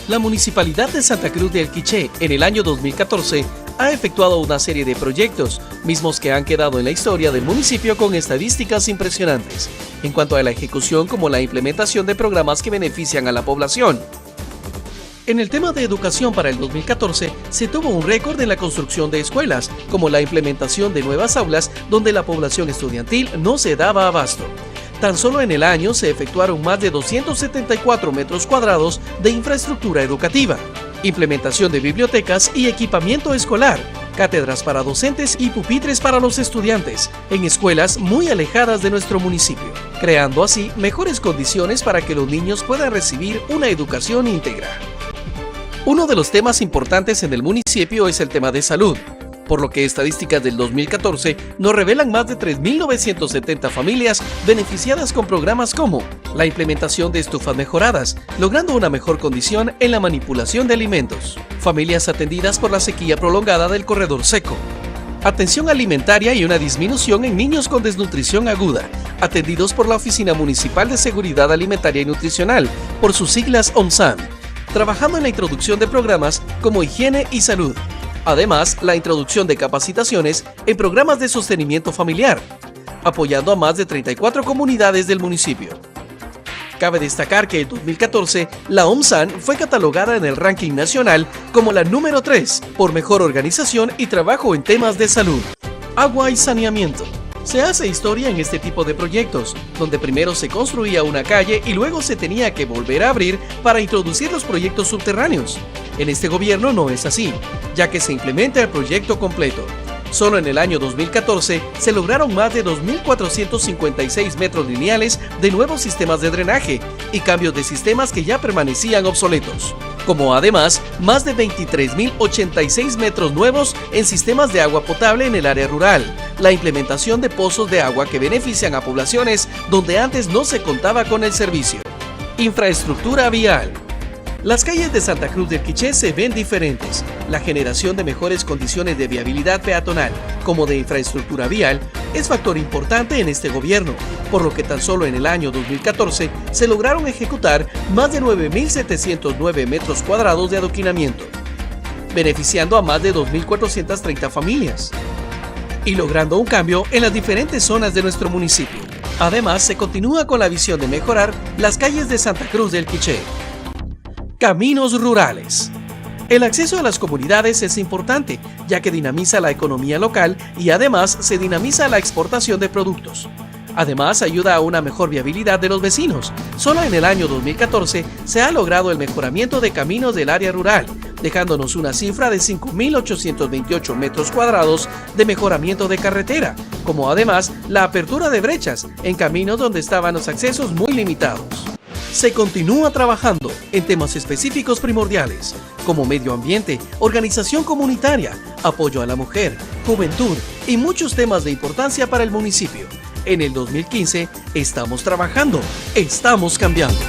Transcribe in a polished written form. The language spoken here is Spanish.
La Municipalidad de Santa Cruz del Quiché, en el año 2014, ha efectuado una serie de proyectos, mismos que han quedado en la historia del municipio con estadísticas impresionantes, en cuanto a la ejecución como la implementación de programas que benefician a la población. En el tema de educación para el 2014, se tuvo un récord en la construcción de escuelas, como la implementación de nuevas aulas donde la población estudiantil no se daba abasto. Tan solo en el año se efectuaron más de 274 metros cuadrados de infraestructura educativa, implementación de bibliotecas y equipamiento escolar, cátedras para docentes y pupitres para los estudiantes, en escuelas muy alejadas de nuestro municipio, creando así mejores condiciones para que los niños puedan recibir una educación íntegra. Uno de los temas importantes en el municipio es el tema de salud, por lo que estadísticas del 2014 nos revelan más de 3.970 familias beneficiadas con programas como la implementación de estufas mejoradas, logrando una mejor condición en la manipulación de alimentos, familias atendidas por la sequía prolongada del corredor seco, atención alimentaria y una disminución en niños con desnutrición aguda, atendidos por la Oficina Municipal de Seguridad Alimentaria y Nutricional, por sus siglas OMSAN, trabajando en la introducción de programas como higiene y salud. Además, la introducción de capacitaciones en programas de sostenimiento familiar, apoyando a más de 34 comunidades del municipio. Cabe destacar que en 2014, la OMSAN fue catalogada en el ranking nacional como la número 3 por mejor organización y trabajo en temas de salud, agua y saneamiento. Se hace historia en este tipo de proyectos, donde primero se construía una calle y luego se tenía que volver a abrir para introducir los proyectos subterráneos. En este gobierno no es así, ya que se implementa el proyecto completo. Solo en el año 2014 se lograron más de 2.456 metros lineales de nuevos sistemas de drenaje y cambios de sistemas que ya permanecían obsoletos, como además más de 23.086 metros nuevos en sistemas de agua potable en el área rural, la implementación de pozos de agua que benefician a poblaciones donde antes no se contaba con el servicio. Infraestructura vial. Las calles de Santa Cruz del Quiché se ven diferentes. La generación de mejores condiciones de viabilidad peatonal, como de infraestructura vial, es factor importante en este gobierno, por lo que tan solo en el año 2014 se lograron ejecutar más de 9.709 metros cuadrados de adoquinamiento, beneficiando a más de 2.430 familias y logrando un cambio en las diferentes zonas de nuestro municipio. Además, se continúa con la visión de mejorar las calles de Santa Cruz del Quiché. Caminos rurales. El acceso a las comunidades es importante, ya que dinamiza la economía local y además se dinamiza la exportación de productos. Además, ayuda a una mejor viabilidad de los vecinos. Solo en el año 2014 se ha logrado el mejoramiento de caminos del área rural, dejándonos una cifra de 5.828 metros cuadrados de mejoramiento de carretera, como además la apertura de brechas en caminos donde estaban los accesos muy limitados. Se continúa trabajando en temas específicos primordiales, como medio ambiente, organización comunitaria, apoyo a la mujer, juventud y muchos temas de importancia para el municipio. En el 2015 estamos trabajando, estamos cambiando.